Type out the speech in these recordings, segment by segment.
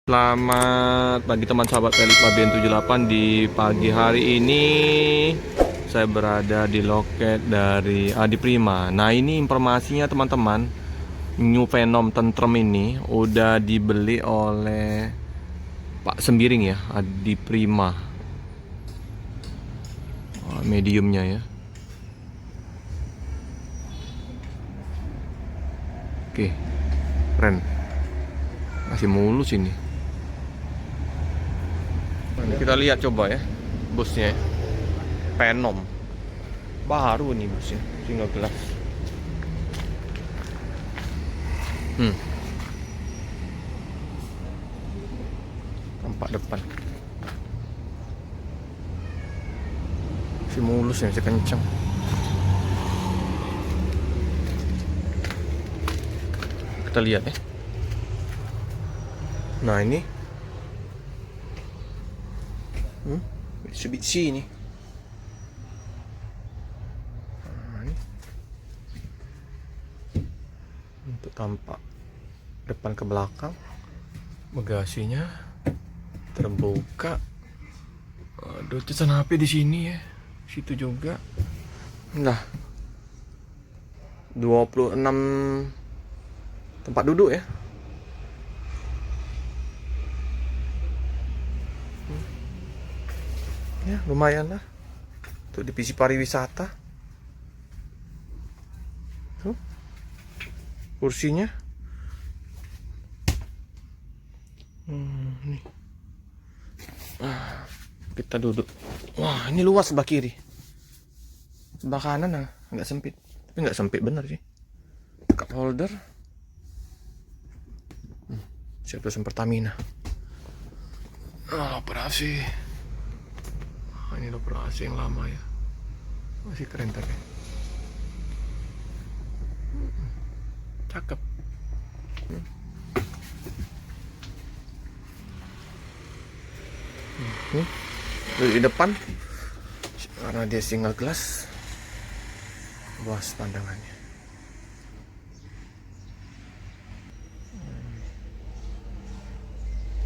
Selamat pagi teman sahabat Pelik Babian 78. Di pagi hari ini saya berada di loket dari Adi Prima. Nah, ini informasinya teman-teman, New Venom Tentrem ini udah dibeli oleh Pak Sembiring ya, Adi Prima. Mediumnya ya. Oke, keren. Masih mulus ini. Nah, kita lihat coba ya busnya ya. Venom baru nih busnya, single glass. Tampak depan masih mulus ya, masih kenceng. Kita lihat ya. Nah ini Mitsubishi ini. Nah, ini untuk tampak depan ke belakang, bagasinya terbuka. Aduh, tulisan HP di sini ya, situ juga. Nah, 26 tempat duduk ya. Ya, lumayan lah untuk divisi pariwisata. Tuh, kursinya. Nih. Kita duduk. Wah, ini luas sebelah kiri. Sebelah kanan agak sempit. Tapi nggak sempit bener sih. Cup holder. Siap pesan Pertamina. Operasi. Ini operasi yang lama ya. Masih keren tapi. Cakep. Di depan karena dia single glass, luas pandangannya.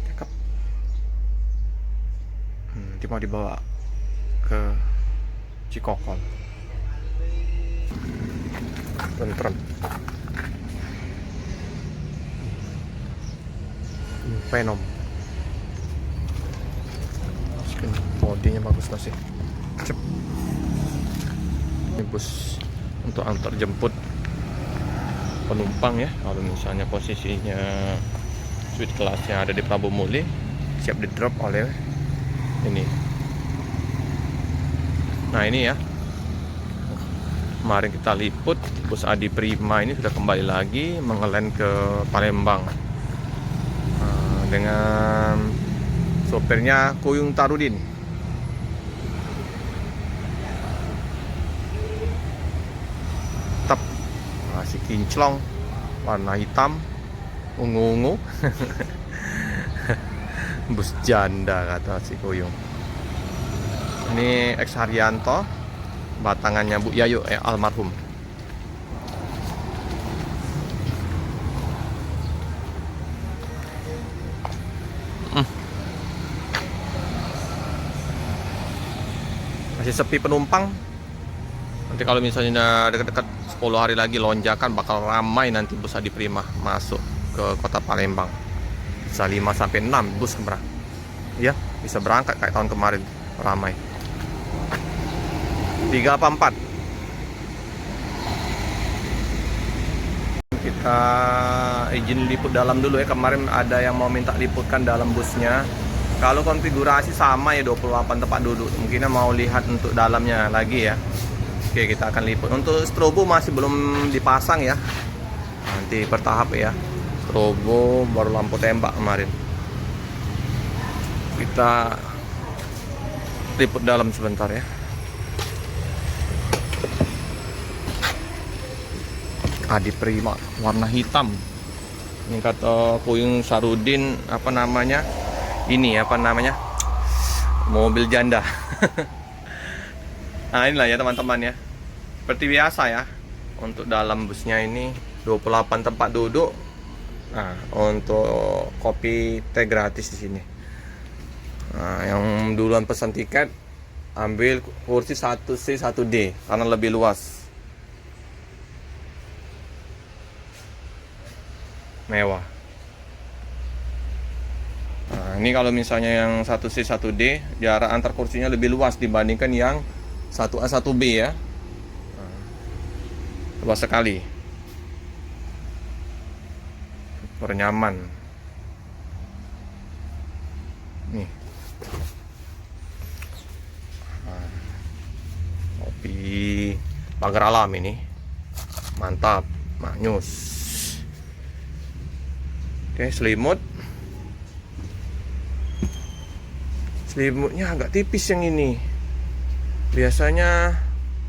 Cakep. Dia mau dibawa ke Cikokol. Tentrem. Venom. Bodinya bagus masih. Cep. Ini bus untuk antar jemput penumpang ya. Kalau misalnya posisinya suite kelasnya ada di Prabu Muli, siap di drop oleh ini. Nah ini ya, kemarin kita liput bus Adi Prima ini sudah kembali lagi mengeleng ke Palembang dengan sopirnya Kuyung Tarudin. Tetap masih kinclong, warna hitam, ungu-ungu. Bus janda kata si Kuyung. Ini X Haryanto, batangannya Bu Yayu almarhum. Masih sepi penumpang. Nanti kalau misalnya dekat-dekat 10 hari lagi lonjakan, bakal ramai nanti bus Adi Prima masuk ke kota Palembang. Bisa 5 sampai 6 bus ya, bisa berangkat kayak tahun kemarin, ramai. 3 apa 4. Kita izin liput dalam dulu ya. Kemarin ada yang mau minta liputkan dalam busnya. Kalau konfigurasi sama ya, 28 tempat duduk. Mungkin mau lihat untuk dalamnya lagi ya. Oke, kita akan liput. Untuk strobo masih belum dipasang ya. Nanti bertahap ya. Strobo baru lampu tembak kemarin. Kita liput dalam sebentar ya. Adi Prima warna hitam. Ini kata Kuyung Sarudin apa namanya? Ini apa namanya? Mobil janda. Nah, inilah ya teman-teman ya. Seperti biasa ya. Untuk dalam busnya ini 28 tempat duduk. Nah, untuk kopi teh gratis di sini. Nah, yang duluan pesan tiket ambil kursi 1C 1D karena lebih luas. Mewah. Nah, ini kalau misalnya yang 1C 1D, jarak antar kursinya lebih luas dibandingkan yang 1A 1B ya. Nah, luas sekali. Bernyaman. Nih. Nah, kopi pagar alam ini. Mantap, maknyus. Oke, selimut. Selimutnya agak tipis yang ini. Biasanya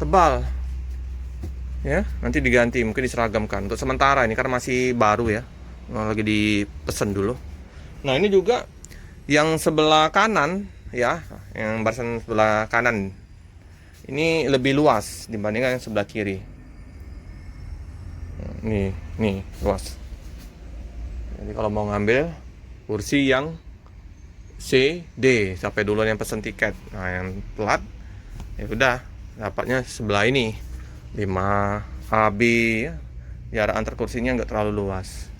tebal. Ya, nanti diganti, mungkin diseragamkan. Untuk sementara ini karena masih baru ya. Lagi dipesan dulu. Nah, ini juga yang sebelah kanan ya, yang barisan sebelah kanan. Ini lebih luas dibandingkan yang sebelah kiri. Nih, luas. Jadi kalau mau ngambil kursi yang C, D, sampai duluan yang pesan tiket. Nah, yang telat ya udah dapatnya sebelah ini 5 AB ya. Jarak antar kursinya nggak terlalu luas.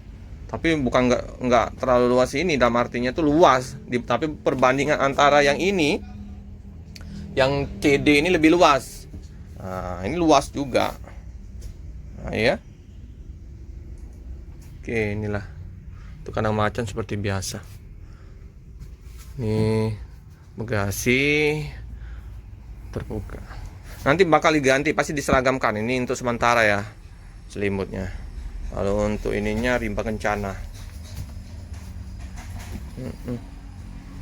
Tapi bukan nggak terlalu luas ini, dalam artinya tuh luas. Tapi perbandingan antara yang ini, yang CD ini lebih luas. Nah, ini luas juga. Nah, ya. Oke, inilah untuk kandang macan seperti biasa. Ini bagasi terbuka. Nanti bakal diganti, pasti diseragamkan. Ini untuk sementara ya selimutnya. Lalu untuk ininya rimba kencana.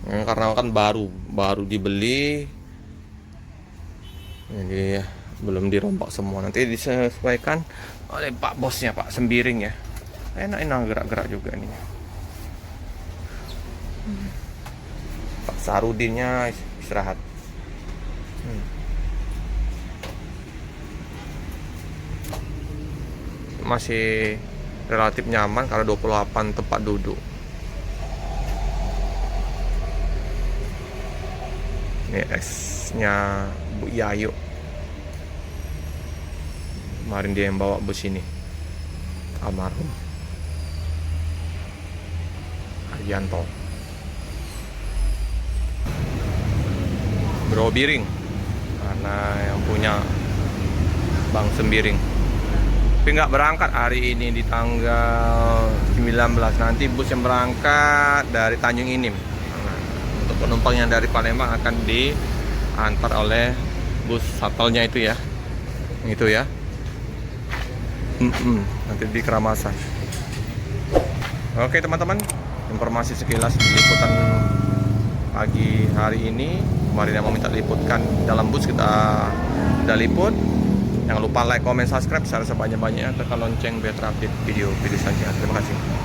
Karena kan baru dibeli, jadi ya, belum dirombak semua. Nanti disesuaikan oleh Pak Bosnya, Pak Sembiring ya. Enak gerak-gerak juga ini. Pak Sarudinnya istirahat. Masih relatif nyaman karena 28 tempat duduk. Ini esnya Bu Yayu. Kemarin dia yang bawa bus ini, almarhum Haryanto. Bro Biring, karena yang punya Bang Sembiring. Tapi nggak berangkat hari ini di tanggal 19. Nanti bus yang berangkat dari Tanjung Inim. Nah, untuk penumpang yang dari Palembang akan diantar oleh bus shuttle-nya itu ya. Itu ya. Nanti di Keramasan. Oke teman-teman, informasi sekilas di liputan pagi hari ini. Kemarin yang mau minta liputkan dalam bus kita udah liput. Jangan lupa like, comment, subscribe, share sebanyak-banyaknya, tekan lonceng biar terupdate video selanjutnya. Terima kasih.